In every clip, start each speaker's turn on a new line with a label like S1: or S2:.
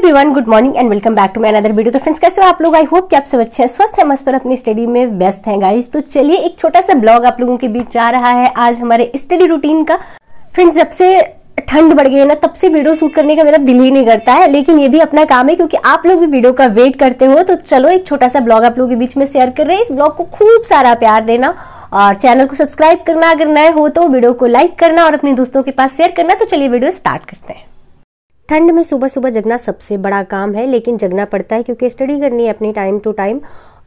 S1: Everyone, good morning and welcome back to my another video. तो friends, कैसे हो आप लोग? आई होप कि आप सब अच्छे हैं, स्वस्थ हैं, मस्त और अपनी स्टडी में व्यस्त हैं गाइस। तो चलिए एक छोटा सा ब्लॉग आप लोगों के बीच जा रहा है आज हमारे स्टडी रूटीन का। फ्रेंड्स, जब से ठंड बढ़ गई है ना, तब से वीडियो शूट करने का मेरा दिल ही नहीं करता है, लेकिन ये भी अपना काम है क्योंकि आप लोग भी वीडियो का वेट करते हो। तो चलो एक छोटा सा ब्लॉग आप लोगों के बीच में शेयर कर रहे हैं। इस ब्लॉग को खूब सारा प्यार देना और चैनल को सब्सक्राइब करना, अगर नए हो तो वीडियो को लाइक करना और अपने दोस्तों के पास शेयर करना। तो चलिए वीडियो स्टार्ट करते हैं। ठंड में सुबह सुबह जगना सबसे बड़ा काम है, लेकिन जगना पड़ता है क्योंकि स्टडी करनी है अपनी टाइम टू टाइम।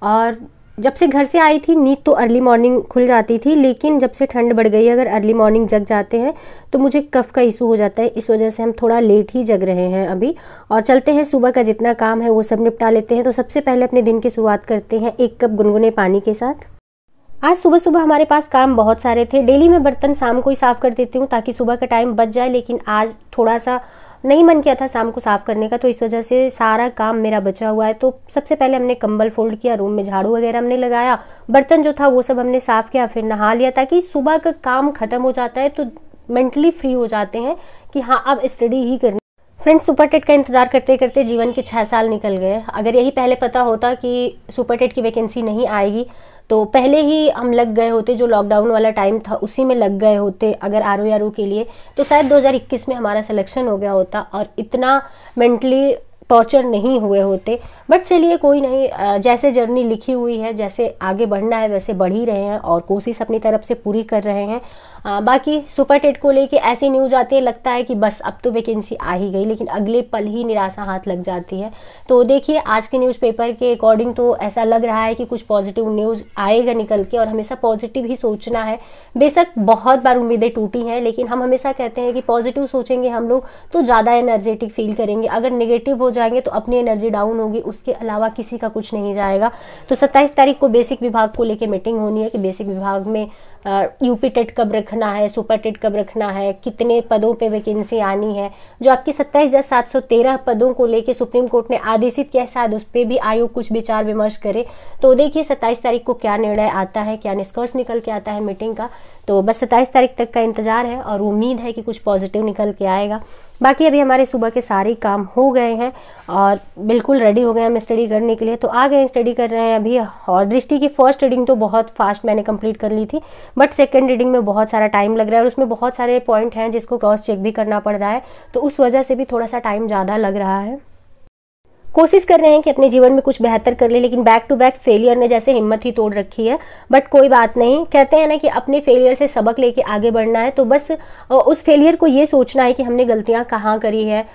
S1: और जब से घर से आई थी नींद तो अर्ली मॉर्निंग खुल जाती थी, लेकिन जब से ठंड बढ़ गई अगर अर्ली मॉर्निंग जग जाते हैं तो मुझे कफ का इशू हो जाता है। इस वजह से हम थोड़ा लेट ही जग रहे हैं अभी। और चलते हैं, सुबह का जितना काम है वो सब निपटा लेते हैं। तो सबसे पहले अपने दिन की शुरुआत करते हैं 1 कप गुनगुने पानी के साथ। आज सुबह सुबह हमारे पास काम बहुत सारे थे। डेली मैं बर्तन शाम को ही साफ़ कर देती हूँ ताकि सुबह का टाइम बच जाए, लेकिन आज थोड़ा सा नहीं मन किया था शाम को साफ़ करने का, तो इस वजह से सारा काम मेरा बचा हुआ है। तो सबसे पहले हमने कंबल फोल्ड किया, रूम में झाड़ू वगैरह हमने लगाया, बर्तन जो था वो सब हमने साफ़ किया, फिर नहा लिया ताकि सुबह का काम खत्म हो जाता है तो मेंटली फ्री हो जाते हैं कि हाँ अब स्टडी ही करनी। फ्रेंड्स, सुपर टेट का इंतजार करते करते जीवन के 6 साल निकल गए। अगर यही पहले पता होता कि सुपर टेट की वैकेंसी नहीं आएगी तो पहले ही हम लग गए होते, जो लॉकडाउन वाला टाइम था उसी में लग गए होते अगर आरओ के लिए, तो शायद 2021 में हमारा सिलेक्शन हो गया होता और इतना मेंटली टॉर्चर नहीं हुए होते। बट चलिए कोई नहीं, जैसे जर्नी लिखी हुई है, जैसे आगे बढ़ना है वैसे बढ़ ही रहे हैं और कोशिश अपनी तरफ से पूरी कर रहे हैं। बाकी सुपर टेट को लेके ऐसी न्यूज आती है, लगता है कि बस अब तो वैकेंसी आ ही गई, लेकिन अगले पल ही निराशा हाथ लग जाती है। तो देखिए आज के न्यूज़पेपर के अकॉर्डिंग तो ऐसा लग रहा है कि कुछ पॉजिटिव न्यूज़ आएगा निकल के, और हमेशा पॉजिटिव ही सोचना है। बेशक बहुत बार उम्मीदें टूटी हैं, लेकिन हम हमेशा कहते हैं कि पॉजिटिव सोचेंगे हम लोग तो ज़्यादा एनर्जेटिक फील करेंगे। अगर नेगेटिव हो जाएंगे तो अपनी एनर्जी डाउन होगी, उसके अलावा किसी का कुछ नहीं जाएगा। तो 27 तारीख को बेसिक विभाग को लेकर मीटिंग होनी है कि बेसिक विभाग में यूपी टेट कब रखना है, सुपर टेट कब रखना है, कितने पदों पे वैकेंसी आनी है। जो आपकी 27,713 पदों को लेके सुप्रीम कोर्ट ने आदेशित किया है, शायद उस पर भी आयोग कुछ विचार विमर्श करे। तो देखिए 27 तारीख को क्या निर्णय आता है, क्या निष्कर्ष निकल के आता है मीटिंग का। तो बस 27 तारीख तक का इंतजार है और उम्मीद है कि कुछ पॉजिटिव निकल के आएगा। बाकी अभी हमारे सुबह के सारे काम हो गए हैं और बिल्कुल रेडी हो गए हम स्टडी करने के लिए। तो आ गए स्टडी कर रहे हैं अभी। और दृष्टि की फर्स्ट रीडिंग तो बहुत फास्ट मैंने कंप्लीट कर ली थी, बट सेकंड रीडिंग में बहुत सारा टाइम लग रहा है और उसमें बहुत सारे पॉइंट हैं जिसको क्रॉस चेक भी करना पड़ रहा है, तो उस वजह से भी थोड़ा सा टाइम ज़्यादा लग रहा है। कोशिश कर रहे हैं कि अपने जीवन में कुछ बेहतर कर ले, लेकिन बैक टू बैक फेलियर ने जैसे हिम्मत ही तोड़ रखी है। बट कोई बात नहीं, कहते हैं ना कि अपने फेलियर से सबक लेके आगे बढ़ना है। तो बस उस फेलियर को ये सोचना है कि हमने गलतियां कहाँ करी है,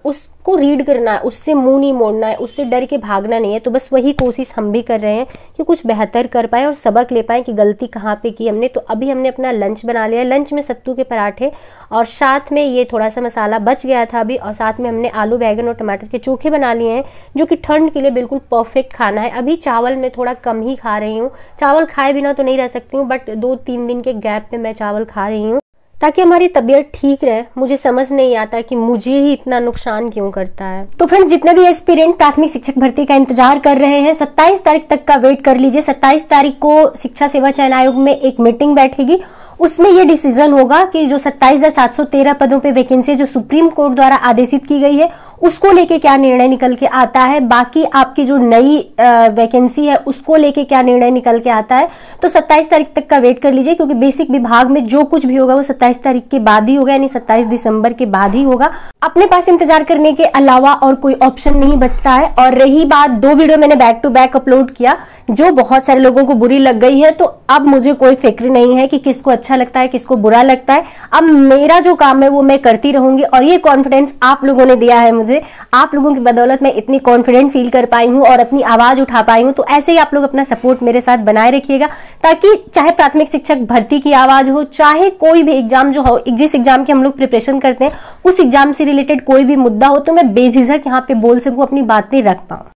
S1: उसको रीड करना है, उससे मुंह नहीं मोड़ना है, उससे डर के भागना नहीं है। तो बस वही कोशिश हम भी कर रहे हैं कि कुछ बेहतर कर पाए और सबक ले पाए कि गलती कहाँ पे की हमने। तो अभी हमने अपना लंच बना लिया। लंच में सत्तू के पराठे और साथ में ये थोड़ा सा मसाला बच गया था अभी, और साथ में हमने आलू बैगन और टमाटर के चोखे बना लिए हैं, जो कि ठंड के लिए बिल्कुल परफेक्ट खाना है। अभी चावल मैं थोड़ा कम ही खा रही हूँ, चावल खाए बिना तो नहीं रह सकती हूँ, बट 2-3 दिन के गैप में मैं चावल खा रही हूँ ताकि हमारी तबीयत ठीक रहे। मुझे समझ नहीं आता कि मुझे ही इतना नुकसान क्यों करता है। तो फ्रेंड्स, जितने भी एस्पिरेंट प्राथमिक शिक्षक भर्ती का इंतजार कर रहे हैं 27 तारीख तक का वेट कर लीजिए। 27 तारीख को शिक्षा सेवा चयन आयोग में एक मीटिंग बैठेगी, उसमें यह डिसीजन होगा कि जो 27,713 पदों पे वैकेंसी जो सुप्रीम कोर्ट द्वारा आदेशित की गई है उसको लेके क्या निर्णय निकल के आता है, बाकी आपकी जो नई वैकेंसी है उसको लेके क्या निर्णय निकल के आता है। तो 27 तारीख तक का वेट कर लीजिए, क्योंकि बेसिक विभाग में जो कुछ भी होगा वो 27 तारीख के बाद ही होगा, यानी 27 दिसंबर के बाद ही होगा। अपने पास इंतजार करने के अलावा और कोई ऑप्शन नहीं बचता है। और रही बात, 2 वीडियो मैंने बैक टू बैक अपलोड किया जो बहुत सारे लोगों को बुरी लग गई है, तो अब मुझे कोई फिक्र नहीं है कि किसको अच्छा लगता है किसको बुरा लगता है। अब मेरा जो काम है वो मैं करती रहूंगी और ये कॉन्फिडेंस आप लोगों ने दिया है मुझे। आप लोगों की बदौलत मैं इतनी कॉन्फिडेंट फील कर पाई हूँ और अपनी आवाज उठा पाई हूँ। तो ऐसे ही आप लोग अपना सपोर्ट मेरे साथ बनाए रखिएगा, ताकि चाहे प्राथमिक शिक्षक भर्ती की आवाज हो, चाहे कोई भी एग्जाम जो हो, जिस एग्जाम की हम लोग प्रिपरेशन करते हैं उस एग्जाम से रिलेटेड कोई भी मुद्दा हो, तो मैं बेझिझक यहाँ पे बोल सकूं, अपनी बातें रख पाऊं।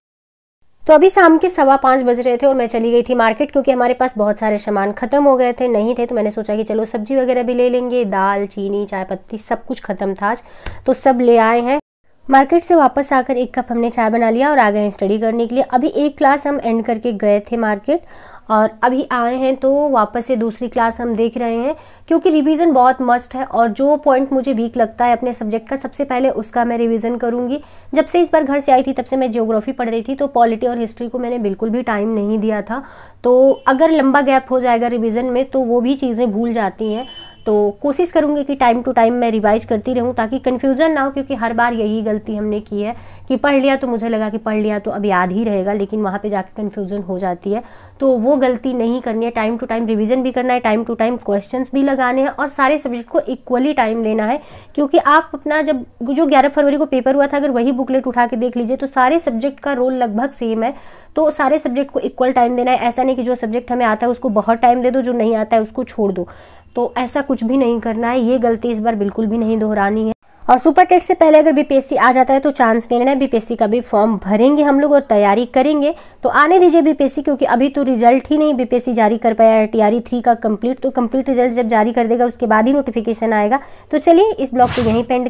S1: तो अभी शाम के 5:15 बज रहे थे और मैं चली गई थी मार्केट, क्योंकि हमारे पास बहुत सारे सामान खत्म हो गए थे, नहीं थे। तो मैंने सोचा कि चलो सब्जी वगैरह भी ले लेंगे, दाल, चीनी, चाय पत्ती सब कुछ खत्म था आज, तो सब ले आए हैं। मार्केट से वापस आकर 1 कप हमने चाय बना लिया और आ गए स्टडी करने के लिए। अभी एक क्लास हम एंड करके गए थे मार्केट, और अभी आए हैं तो वापस से दूसरी क्लास हम देख रहे हैं, क्योंकि रिवीजन बहुत मस्ट है और जो पॉइंट मुझे वीक लगता है अपने सब्जेक्ट का सबसे पहले उसका मैं रिवीजन करूंगी। जब से इस बार घर से आई थी तब से मैं ज्योग्राफी पढ़ रही थी, तो पॉलिटी और हिस्ट्री को मैंने बिल्कुल भी टाइम नहीं दिया था। तो अगर लंबा गैप हो जाएगा रिवीजन में तो वो भी चीज़ें भूल जाती हैं। तो कोशिश करूंगी कि टाइम टू टाइम मैं रिवाइज करती रहूं ताकि कन्फ्यूजन ना हो, क्योंकि हर बार यही गलती हमने की है कि पढ़ लिया तो मुझे लगा कि पढ़ लिया तो अब याद ही रहेगा, लेकिन वहाँ पे जाके कन्फ्यूजन हो जाती है। तो वो गलती नहीं करनी है, टाइम टू टाइम रिवीजन भी करना है, टाइम टू टाइम क्वेश्चंस भी लगाने हैं और सारे सब्जेक्ट को इक्वली टाइम लेना है। क्योंकि आप अपना जब जो 11 फरवरी को पेपर हुआ था, अगर वही बुकलेट उठा के देख लीजिए तो सारे सब्जेक्ट का रोल लगभग सेम है। तो सारे सब्जेक्ट को इक्वल टाइम देना है, ऐसा नहीं कि जो सब्जेक्ट हमें आता है उसको बहुत टाइम दे दो, जो नहीं आता है उसको छोड़ दो। तो ऐसा कुछ भी नहीं करना है, ये गलती इस बार बिल्कुल भी नहीं दोहरानी है। और सुपर टेट से पहले अगर बीपीएससी आ जाता है तो चांस नहीं लेना है, बीपीएससी का भी फॉर्म भरेंगे हम लोग और तैयारी करेंगे। तो आने दीजिए बीपीएससी, क्योंकि अभी तो रिजल्ट ही नहीं बीपीएससी जारी कर पाया है टीआरई 3 का कंप्लीट। तो कंप्लीट रिजल्ट जब जारी कर देगा उसके बाद ही नोटिफिकेशन आएगा। तो चलिए इस ब्लॉग को यहीं पे एंड